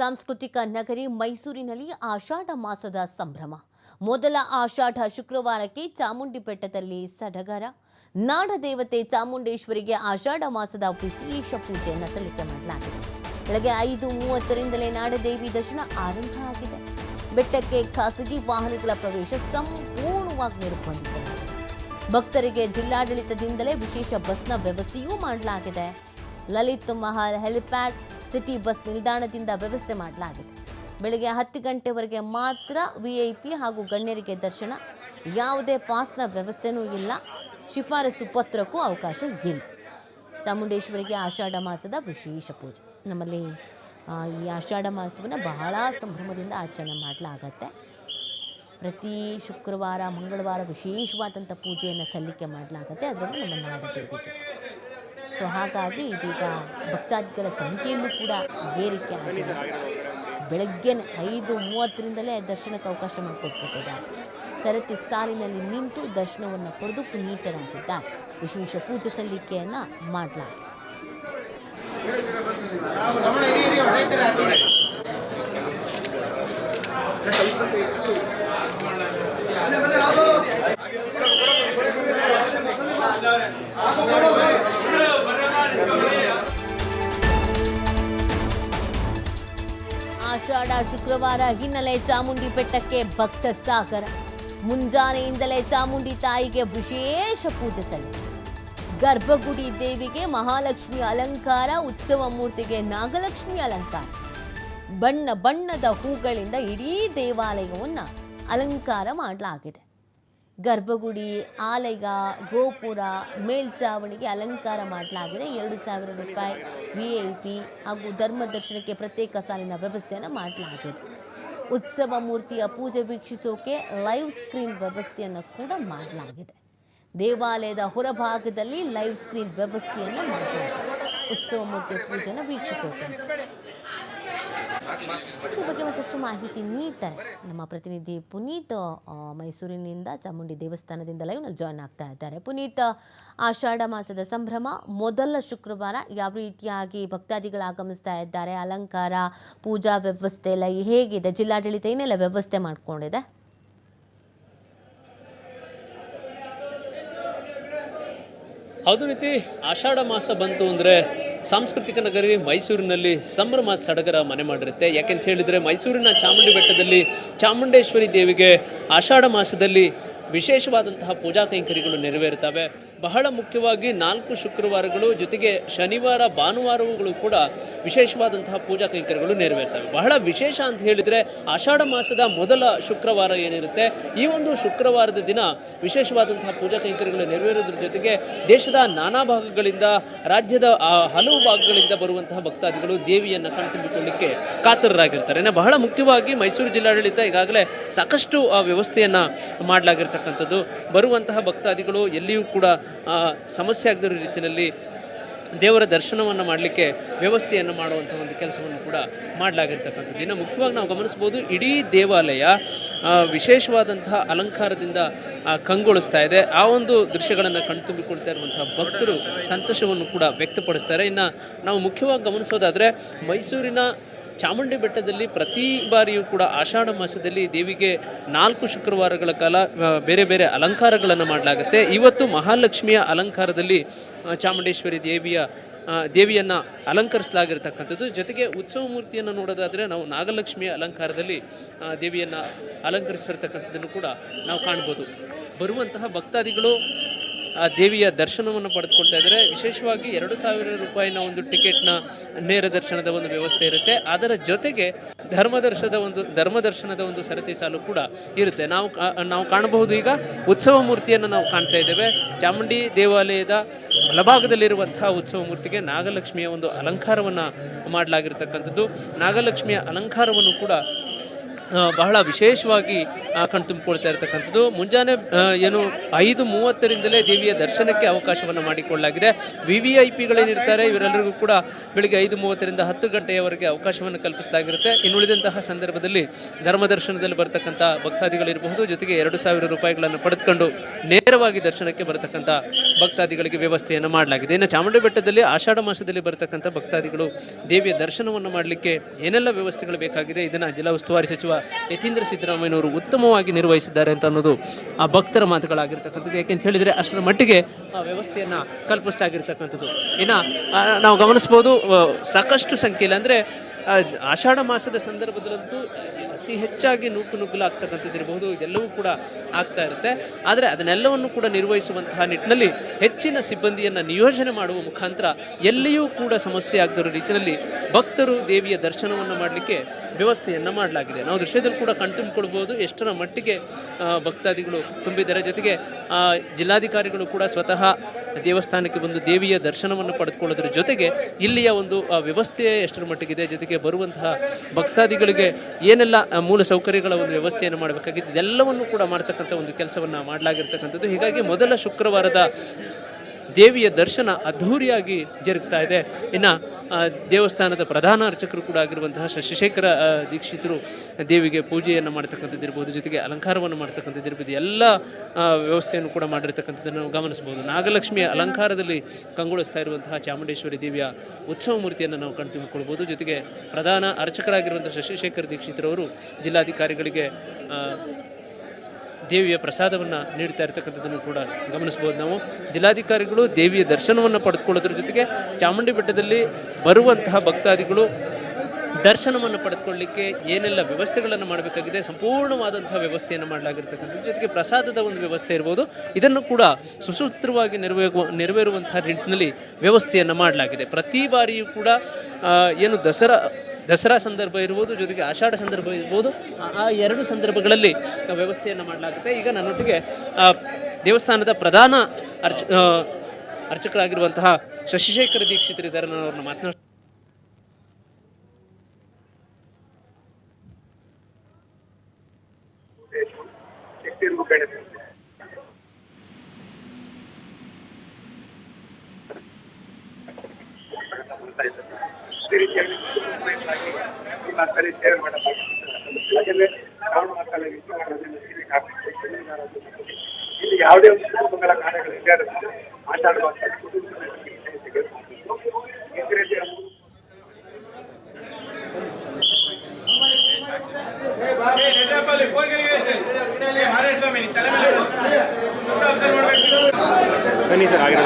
ಸಾಂಸ್ಕೃತಿಕ ನಗರಿ ಮೈಸೂರಿನಲ್ಲಿ ಆಷಾಢ ಮಾಸದ ಸಂಭ್ರಮ. ಮೊದಲ ಆಷಾಢ ಶುಕ್ರವಾರಕ್ಕೆ ಚಾಮುಂಡಿ ಬೆಟ್ಟದಲ್ಲಿ ಸಡಗರ. ನಾಡದೇವತೆ ಚಾಮುಂಡೇಶ್ವರಿಗೆ ಆಷಾಢ ಮಾಸದ ವಿಶೇಷ ಪೂಜೆಯನ್ನು ಸಲ್ಲಿಕೆ ಮಾಡಲಾಗಿದೆ. ಬೆಳಗ್ಗೆ 5:30ರಿಂದಲೇ ನಾಡದೇವಿ ದರ್ಶನ ಆರಂಭ ಆಗಿದೆ. ಬೆಟ್ಟಕ್ಕೆ ಖಾಸಗಿ ವಾಹನಗಳ ಪ್ರವೇಶ ಸಂಪೂರ್ಣವಾಗಿ ನಿರ್ಬಂಧಿಸಲಾಗಿದೆ. ಭಕ್ತರಿಗೆ ಜಿಲ್ಲಾಡಳಿತದಿಂದಲೇ ವಿಶೇಷ ಬಸ್ನ ವ್ಯವಸ್ಥೆಯೂ ಮಾಡಲಾಗಿದೆ. Lalit Mahal helipad city bus ನಿಲ್ದಾಣದಿಂದ ವ್ಯವಸ್ಥೆ ಮಾಡಲಾಗಿದೆ. ಬೆಳಗ್ಗೆ 10 ಗಂಟೆವರೆಗೆ ಮಾತ್ರ ವಿಐಪಿ ಹಾಗೂ ಗಣ್ಯರಿಗೆ ದರ್ಶನ. ಯಾವುದೇ ಪಾಸ್ನ ವ್ಯವಸ್ಥೆನೂ ಇಲ್ಲ. ಶಿಫಾರಸು ಪತ್ರಕ್ಕೂ ಅವಕಾಶ ಇಲ್ಲ. ಚಾಮುಂಡೇಶ್ವರಿಗೆ ಆಷಾಢ ಮಾಸದ ವಿಶೇಷ ಪೂಜೆ. ನಮ್ಮಲ್ಲಿ ಈ ಆಷಾಢ ಮಾಸವನ್ನು ಬಹಳ ಸಂಭ್ರಮದಿಂದ ಆಚರಣೆ ಮಾಡಲಾಗತ್ತೆ. ಪ್ರತಿ ಶುಕ್ರವಾರ ಮಂಗಳವಾರ ವಿಶೇಷವಾದಂಥ ಪೂಜೆಯನ್ನು ಸಲ್ಲಿಕೆ ಮಾಡಲಾಗತ್ತೆ, ಅದರಲ್ಲೂ ನಮ್ಮ ನಾಡದೇವಿಗೆ. ಸೊ ಹಾಗಾಗಿ ಇದೀಗ ಭಕ್ತಾದಿಗಳ ಸಂಖ್ಯೆಯಲ್ಲೂ ಕೂಡ ಏರಿಕೆ ಆಗಿದೆ. ಬೆಳಗ್ಗೆ 5:30ರಿಂದಲೇ ದರ್ಶನಕ್ಕೆ ಅವಕಾಶ ಮಾಡಿಕೊಟ್ಬಿಟ್ಟಿದ್ದಾರೆ. ಸರತಿ ಸಾಲಿನಲ್ಲಿ ನಿಂತು ದರ್ಶನವನ್ನು ಪಡೆದು ಪುನೀತರಾಗಿದ್ದಾರೆ. ವಿಶೇಷ ಪೂಜೆ ಸಲ್ಲಿಕೆಯನ್ನು ಮಾಡಲಾಗಿದೆ. ಆಷಾಢ ಶುಕ್ರವಾರ ಹಿನ್ನೆಲೆ ಚಾಮುಂಡಿ ಬೆಟ್ಟಕ್ಕೆ ಭಕ್ತ ಸಾಗರ. ಮುಂಜಾನೆಯಿಂದಲೇ ಚಾಮುಂಡಿ ತಾಯಿಗೆ ವಿಶೇಷ ಪೂಜೆ ಸಲ್ಲಿಕೆ. ಗರ್ಭಗುಡಿ ದೇವಿಗೆ ಮಹಾಲಕ್ಷ್ಮಿ ಅಲಂಕಾರ, ಉತ್ಸವ ಮೂರ್ತಿಗೆ ನಾಗಲಕ್ಷ್ಮಿ ಅಲಂಕಾರ. ಬಣ್ಣ ಬಣ್ಣದ ಹೂಗಳಿಂದ ಇಡೀ ದೇವಾಲಯವನ್ನು ಅಲಂಕಾರ ಮಾಡಲಾಗಿದೆ. ಗರ್ಭಗುಡಿ, ಆಲಯ, ಗೋಪುರ, ಮೇಲ್ಚಾವಣಿಗೆ ಅಲಂಕಾರ ಮಾಡಲಾಗಿದೆ. 2,000 ರೂಪಾಯಿ ವಿಐಪಿ ಹಾಗೂ ಧರ್ಮ ದರ್ಶನಕ್ಕೆ ಪ್ರತ್ಯೇಕ ಸಾಲಿನ ವ್ಯವಸ್ಥೆಯನ್ನು ಮಾಡಲಾಗಿದೆ. ಉತ್ಸವ ಮೂರ್ತಿಯ ಪೂಜೆ ವೀಕ್ಷಿಸೋಕೆ ಲೈವ್ ಸ್ಕ್ರೀನ್ ವ್ಯವಸ್ಥೆಯನ್ನು ಕೂಡ ಮಾಡಲಾಗಿದೆ. ದೇವಾಲಯದ ಹೊರಭಾಗದಲ್ಲಿ ಲೈವ್ ಸ್ಕ್ರೀನ್ ವ್ಯವಸ್ಥೆಯನ್ನು ಮಾಡಲಾಗಿದೆ ಉತ್ಸವ ಮೂರ್ತಿಯ ಪೂಜೆಯನ್ನು ವೀಕ್ಷಿಸೋಕೆ. ಈ ಬಗ್ಗೆ ಮತ್ತಷ್ಟು ಮಾಹಿತಿ ನೀಡ್ತಾರೆ ನಮ್ಮ ಪ್ರತಿನಿಧಿ ಪುನೀತ್. ಮೈಸೂರಿನಿಂದ ಚಾಮುಂಡಿ ದೇವಸ್ಥಾನದಿಂದ ಲೈವ್ನಲ್ಲಿ ಜಾಯ್ನ್ ಆಗ್ತಾ ಇದ್ದಾರೆ. ಪುನೀತ್, ಆಷಾಢ ಮಾಸದ ಸಂಭ್ರಮ ಮೊದಲ ಶುಕ್ರವಾರ ಯಾವ ರೀತಿಯಾಗಿ ಭಕ್ತಾದಿಗಳು ಆಗಮಿಸ್ತಾ ಇದ್ದಾರೆ? ಅಲಂಕಾರ, ಪೂಜಾ ವ್ಯವಸ್ಥೆ ಎಲ್ಲ ಹೇಗಿದೆ? ಜಿಲ್ಲಾಡಳಿತ ಏನೆಲ್ಲ ವ್ಯವಸ್ಥೆ ಮಾಡಿಕೊಂಡಿದೆ? ಹೌದು ರೀತಿ, ಆಷಾಢ ಮಾಸ ಬಂತು ಅಂದರೆ ಸಾಂಸ್ಕೃತಿಕ ನಗರಿ ಮೈಸೂರಿನಲ್ಲಿ ಸಂಭ್ರಮ ಸಡಗರ ಮನೆ ಮಾಡಿರುತ್ತೆ. ಯಾಕೆಂತ ಹೇಳಿದರೆ ಮೈಸೂರಿನ ಚಾಮುಂಡಿ ಬೆಟ್ಟದಲ್ಲಿ ಚಾಮುಂಡೇಶ್ವರಿ ದೇವಿಗೆ ಆಷಾಢ ಮಾಸದಲ್ಲಿ ವಿಶೇಷವಾದಂತಹ ಪೂಜಾ ಕೈಂಕರ್ಯಗಳು ನೆರವೇರುತ್ತವೆ. ಬಹಳ ಮುಖ್ಯವಾಗಿ 4 ಶುಕ್ರವಾರಗಳು ಜೊತೆಗೆ ಶನಿವಾರ ಭಾನುವಾರಗಳು ಕೂಡ ವಿಶೇಷವಾದಂತಹ ಪೂಜಾ ಕೈಂಕರ್ಯಗಳು ನೆರವೇರ್ತವೆ. ಬಹಳ ವಿಶೇಷ ಅಂತ ಹೇಳಿದರೆ ಆಷಾಢ ಮಾಸದ ಮೊದಲ ಶುಕ್ರವಾರ ಏನಿರುತ್ತೆ, ಈ ಒಂದು ಶುಕ್ರವಾರದ ದಿನ ವಿಶೇಷವಾದಂತಹ ಪೂಜಾ ಕೈಂಕರ್ಯಗಳು ನೆರವೇರೋದ್ರ ಜೊತೆಗೆ ದೇಶದ ನಾನಾ ಭಾಗಗಳಿಂದ, ರಾಜ್ಯದ ಹಲವು ಭಾಗಗಳಿಂದ ಬರುವಂತಹ ಭಕ್ತಾದಿಗಳು ದೇವಿಯನ್ನು ಕಣ್ತುಂಬಿಕೊಳ್ಳಿಕ್ಕೆ ಕಾತರರಾಗಿರ್ತಾರೆ. ಬಹಳ ಮುಖ್ಯವಾಗಿ ಮೈಸೂರು ಜಿಲ್ಲಾಡಳಿತ ಈಗಾಗಲೇ ಸಾಕಷ್ಟು ವ್ಯವಸ್ಥೆಯನ್ನು ಮಾಡಲಾಗಿರ್ತಕ್ಕಂಥದ್ದು. ಬರುವಂತಹ ಭಕ್ತಾದಿಗಳು ಎಲ್ಲಿಯೂ ಕೂಡ ಸಮಸ್ಯೆ ಆಗದಿರೋ ರೀತಿಯಲ್ಲಿ ದೇವರ ದರ್ಶನವನ್ನು ಮಾಡಲಿಕ್ಕೆ ವ್ಯವಸ್ಥೆಯನ್ನು ಮಾಡುವಂಥ ಒಂದು ಕೆಲಸವನ್ನು ಕೂಡ ಮಾಡಲಾಗಿರ್ತಕ್ಕಂಥದ್ದು. ಇನ್ನು ಮುಖ್ಯವಾಗಿ ನಾವು ಗಮನಿಸ್ಬೋದು, ಇಡೀ ದೇವಾಲಯ ವಿಶೇಷವಾದಂತಹ ಅಲಂಕಾರದಿಂದ ಕಂಗೊಳಿಸ್ತಾ ಇದೆ. ಆ ಒಂದು ದೃಶ್ಯಗಳನ್ನು ಕಣ್ತುಂಬಿಕೊಳ್ತಾ ಇರುವಂತಹ ಭಕ್ತರು ಸಂತೋಷವನ್ನು ಕೂಡ ವ್ಯಕ್ತಪಡಿಸ್ತಾರೆ. ಇನ್ನು ನಾವು ಮುಖ್ಯವಾಗಿ ಗಮನಿಸೋದಾದರೆ ಮೈಸೂರಿನ ಚಾಮುಂಡಿ ಬೆಟ್ಟದಲ್ಲಿ ಪ್ರತಿ ಬಾರಿಯೂ ಕೂಡ ಆಷಾಢ ಮಾಸದಲ್ಲಿ ದೇವಿಗೆ 4 ಶುಕ್ರವಾರಗಳ ಕಾಲ ಬೇರೆ ಬೇರೆ ಅಲಂಕಾರಗಳನ್ನು ಮಾಡಲಾಗುತ್ತೆ. ಇವತ್ತು ಮಹಾಲಕ್ಷ್ಮಿಯ ಅಲಂಕಾರದಲ್ಲಿ ಚಾಮುಂಡೇಶ್ವರಿ ದೇವಿಯನ್ನು ಅಲಂಕರಿಸಲಾಗಿರ್ತಕ್ಕಂಥದ್ದು. ಜೊತೆಗೆ ಉತ್ಸವ ಮೂರ್ತಿಯನ್ನು ನೋಡೋದಾದರೆ ನಾವು ನಾಗಲಕ್ಷ್ಮಿಯ ಅಲಂಕಾರದಲ್ಲಿ ದೇವಿಯನ್ನು ಅಲಂಕರಿಸಿರ್ತಕ್ಕಂಥದ್ದನ್ನು ಕೂಡ ನಾವು ಕಾಣ್ಬೋದು. ಬರುವಂತಹ ಭಕ್ತಾದಿಗಳು ಆ ದೇವಿಯ ದರ್ಶನವನ್ನು ಪಡೆದುಕೊಳ್ತಾ ಇದ್ದಾರೆ. ವಿಶೇಷವಾಗಿ 2,000 ರೂಪಾಯಿನ ಒಂದು ಟಿಕೆಟ್ನ ನೇರ ದರ್ಶನದ ಒಂದು ವ್ಯವಸ್ಥೆ ಇರುತ್ತೆ. ಅದರ ಜೊತೆಗೆ ಧರ್ಮದರ್ಶನದ ಒಂದು ಸರತಿ ಸಾಲು ಕೂಡ ಇರುತ್ತೆ. ನಾವು ಕಾಣಬಹುದು, ಈಗ ಉತ್ಸವ ಮೂರ್ತಿಯನ್ನು ನಾವು ಕಾಣ್ತಾ ಇದ್ದೇವೆ. ಚಾಮುಂಡಿ ದೇವಾಲಯದ ಬಲಭಾಗದಲ್ಲಿರುವಂತಹ ಉತ್ಸವ ಮೂರ್ತಿಗೆ ನಾಗಲಕ್ಷ್ಮಿಯ ಒಂದು ಅಲಂಕಾರವನ್ನು ಮಾಡಲಾಗಿರ್ತಕ್ಕಂಥದ್ದು. ನಾಗಲಕ್ಷ್ಮಿಯ ಅಲಂಕಾರವನ್ನು ಕೂಡ ಬಹಳ ವಿಶೇಷವಾಗಿ ಕಣ್ತುಂಬಿಕೊಳ್ತಾ ಇರತಕ್ಕಂಥದ್ದು. ಮುಂಜಾನೆ ಏನು 5:30ರಿಂದಲೇ ದೇವಿಯ ದರ್ಶನಕ್ಕೆ ಅವಕಾಶವನ್ನು ಮಾಡಿಕೊಳ್ಳಲಾಗಿದೆ. VVIPಗಳೇನಿರ್ತಾರೆ ಇವರೆಲ್ಲರಿಗೂ ಕೂಡ ಬೆಳಿಗ್ಗೆ 5:30ರಿಂದ 10 ಗಂಟೆಯವರೆಗೆ ಅವಕಾಶವನ್ನು ಕಲ್ಪಿಸಲಾಗಿರುತ್ತೆ. ಇನ್ನುಳಿದಂತಹ ಸಂದರ್ಭದಲ್ಲಿ ಧರ್ಮದರ್ಶನದಲ್ಲಿ ಬರ್ತಕ್ಕಂಥ ಭಕ್ತಾದಿಗಳಿರಬಹುದು, ಜೊತೆಗೆ 2,000 ರೂಪಾಯಿಗಳನ್ನು ಪಡೆದುಕೊಂಡು ನೇರವಾಗಿ ದರ್ಶನಕ್ಕೆ ಬರತಕ್ಕಂಥ ಭಕ್ತಾದಿಗಳಿಗೆ ವ್ಯವಸ್ಥೆಯನ್ನು ಮಾಡಲಾಗಿದೆ. ಇನ್ನು ಚಾಮುಂಡಿ ಬೆಟ್ಟದಲ್ಲಿ ಆಷಾಢ ಮಾಸದಲ್ಲಿ ಬರತಕ್ಕಂಥ ಭಕ್ತಾದಿಗಳು ದೇವಿಯ ದರ್ಶನವನ್ನು ಮಾಡಲಿಕ್ಕೆ ಏನೆಲ್ಲ ವ್ಯವಸ್ಥೆಗಳು ಬೇಕಾಗಿದೆ ಇದನ್ನು ಜಿಲ್ಲಾ ಉಸ್ತುವಾರಿ ಸಚಿವ ಯತೀಂದ್ರ ಸಿದ್ದರಾಮಯ್ಯನವರು ಉತ್ತಮವಾಗಿ ನಿರ್ವಹಿಸಿದ್ದಾರೆ ಅಂತ ಅನ್ನೋದು ಆ ಭಕ್ತರ ಮಾತುಗಳಾಗಿರ್ತಕ್ಕಂಥದ್ದು. ಯಾಕೆಂತ ಹೇಳಿದರೆ ಅಷ್ಟರ ಮಟ್ಟಿಗೆ ಆ ವ್ಯವಸ್ಥೆಯನ್ನು ಕಲ್ಪಿಸಲಾಗಿರ್ತಕ್ಕಂಥದ್ದು. ಇನ್ನು ನಾವು ಗಮನಿಸ್ಬೋದು, ಸಾಕಷ್ಟು ಸಂಖ್ಯೆಯಲ್ಲಿ ಅಂದರೆ ಆಷಾಢ ಮಾಸದ ಸಂದರ್ಭದಲ್ಲಂತೂ ಅತಿ ಹೆಚ್ಚಾಗಿ ನುಗ್ಗಲಾಗ್ತಕ್ಕಂಥದ್ದು ಇರಬಹುದು, ಇದೆಲ್ಲವೂ ಕೂಡ ಆಗ್ತಾ ಇರುತ್ತೆ. ಆದರೆ ಅದನ್ನೆಲ್ಲವನ್ನು ಕೂಡ ನಿರ್ವಹಿಸುವಂತಹ ನಿಟ್ಟಿನಲ್ಲಿ ಹೆಚ್ಚಿನ ಸಿಬ್ಬಂದಿಯನ್ನು ನಿಯೋಜನೆ ಮಾಡುವ ಮುಖಾಂತರ ಎಲ್ಲಿಯೂ ಕೂಡ ಸಮಸ್ಯೆ ಆಗದಿರೋ ರೀತಿಯಲ್ಲಿ ಭಕ್ತರು ದೇವಿಯ ದರ್ಶನವನ್ನು ಮಾಡಲಿಕ್ಕೆ ವ್ಯವಸ್ಥೆಯನ್ನು ಮಾಡಲಾಗಿದೆ. ನಾವು ದೃಶ್ಯದಲ್ಲಿ ಕೂಡ ಕಣ್ತುಂಬಿಕೊಳ್ಬೋದು ಎಷ್ಟರ ಮಟ್ಟಿಗೆ ಭಕ್ತಾದಿಗಳು ತುಂಬಿದ್ದಾರೆ. ಜೊತೆಗೆ ಜಿಲ್ಲಾಧಿಕಾರಿಗಳು ಕೂಡ ಸ್ವತಃ ದೇವಸ್ಥಾನಕ್ಕೆ ಬಂದು ದೇವಿಯ ದರ್ಶನವನ್ನು ಪಡೆದುಕೊಳ್ಳೋದ್ರ ಜೊತೆಗೆ ಇಲ್ಲಿಯ ಒಂದು ವ್ಯವಸ್ಥೆ ಎಷ್ಟರ ಮಟ್ಟಿಗಿದೆ, ಜೊತೆಗೆ ಬರುವಂತಹ ಭಕ್ತಾದಿಗಳಿಗೆ ಏನೆಲ್ಲ ಮೂಲ ಸೌಕರ್ಯಗಳ ಒಂದು ವ್ಯವಸ್ಥೆಯನ್ನು ಮಾಡಬೇಕಾಗಿತ್ತು ಇದೆಲ್ಲವನ್ನು ಕೂಡ ಮಾಡ್ತಕ್ಕಂಥ ಒಂದು ಕೆಲಸವನ್ನು ಮಾಡಲಾಗಿರ್ತಕ್ಕಂಥದ್ದು. ಹೀಗಾಗಿ ಮೊದಲ ಶುಕ್ರವಾರದ ದೇವಿಯ ದರ್ಶನ ಅದ್ಧೂರಿಯಾಗಿ ಜರುಗ್ತಾ ಇದೆ. ಇನ್ನು ದೇವಸ್ಥಾನದ ಪ್ರಧಾನ ಅರ್ಚಕರು ಕೂಡ ಆಗಿರುವಂತಹ ಶಶಿಶೇಖರ ದೀಕ್ಷಿತರು ದೇವಿಗೆ ಪೂಜೆಯನ್ನು ಮಾಡ್ತಕ್ಕಂಥದ್ದು ಇರ್ಬೋದು, ಜೊತೆಗೆ ಅಲಂಕಾರವನ್ನು ಮಾಡ್ತಕ್ಕಂಥದ್ದು ಇರ್ಬೋದು, ಎಲ್ಲ ವ್ಯವಸ್ಥೆಯನ್ನು ಕೂಡ ಮಾಡಿರ್ತಕ್ಕಂಥದ್ದನ್ನು ನಾವು ಗಮನಿಸ್ಬೋದು. ನಾಗಲಕ್ಷ್ಮಿಯ ಅಲಂಕಾರದಲ್ಲಿ ಕಂಗೊಳಿಸ್ತಾ ಇರುವಂತಹ ಚಾಮುಂಡೇಶ್ವರಿ ದೇವಿಯ ಉತ್ಸವ ಮೂರ್ತಿಯನ್ನು ನಾವು ಕಣ್ತುಂಬಿಕೊಳ್ಬೋದು. ಜೊತೆಗೆ ಪ್ರಧಾನ ಅರ್ಚಕರಾಗಿರುವಂಥ ಶಶಿಶೇಖರ ದೀಕ್ಷಿತರವರು ಜಿಲ್ಲಾಧಿಕಾರಿಗಳಿಗೆ ದೇವಿಯ ಪ್ರಸಾದವನ್ನು ನೀಡ್ತಾ ಇರ್ತಕ್ಕಂಥದ್ದನ್ನು ಕೂಡ ಗಮನಿಸ್ಬೋದು. ನಾವು ಜಿಲ್ಲಾಧಿಕಾರಿಗಳು ದೇವಿಯ ದರ್ಶನವನ್ನು ಪಡೆದುಕೊಳ್ಳೋದ್ರ ಜೊತೆಗೆ ಚಾಮುಂಡಿ ಬೆಟ್ಟದಲ್ಲಿ ಬರುವಂತಹ ಭಕ್ತಾದಿಗಳು ದರ್ಶನವನ್ನು ಪಡೆದುಕೊಳ್ಳಲಿಕ್ಕೆ ಏನೆಲ್ಲ ವ್ಯವಸ್ಥೆಗಳನ್ನು ಮಾಡಬೇಕಾಗಿದೆ ಸಂಪೂರ್ಣವಾದಂತಹ ವ್ಯವಸ್ಥೆಯನ್ನು ಮಾಡಲಾಗಿರ್ತಕ್ಕಂಥದ್ದು. ಜೊತೆಗೆ ಪ್ರಸಾದದ ಒಂದು ವ್ಯವಸ್ಥೆ ಇರ್ಬೋದು, ಇದನ್ನು ಕೂಡ ಸುಸೂತ್ರವಾಗಿ ನೆರವೇರುವಂತಹ ನಿಟ್ಟಿನಲ್ಲಿ ವ್ಯವಸ್ಥೆಯನ್ನು ಮಾಡಲಾಗಿದೆ. ಪ್ರತಿ ಬಾರಿಯೂ ಕೂಡ ಏನು ದಸರಾ ಸಂದರ್ಭ ಇರ್ಬೋದು, ಜೊತೆಗೆ ಆಷಾಢ ಸಂದರ್ಭ ಇರ್ಬೋದು, ಆ ಎರಡು ಸಂದರ್ಭಗಳಲ್ಲಿ ವ್ಯವಸ್ಥೆಯನ್ನು ಮಾಡಲಾಗುತ್ತೆ. ಈಗ ನನ್ನೊಟ್ಟಿಗೆ ದೇವಸ್ಥಾನದ ಪ್ರಧಾನ ಅರ್ಚಕರಾಗಿರುವಂತಹ ಶಶಿಶೇಖರ ದೀಕ್ಷಿತರಿದ್ದಾರೆ. ನಾನು ಅವ್ರನ್ನ ಮಾತನಾಡ್ತೀನಿ. ಇಲ್ಲಿ ಯಾವುದೇ ಒಂದು ಕುಟುಂಬಗಳ ಕಾರ್ಯಗಳು ಆಟಾಡುವ ಬನ್ನಿ ಸರ್ ಆಗಿರೋ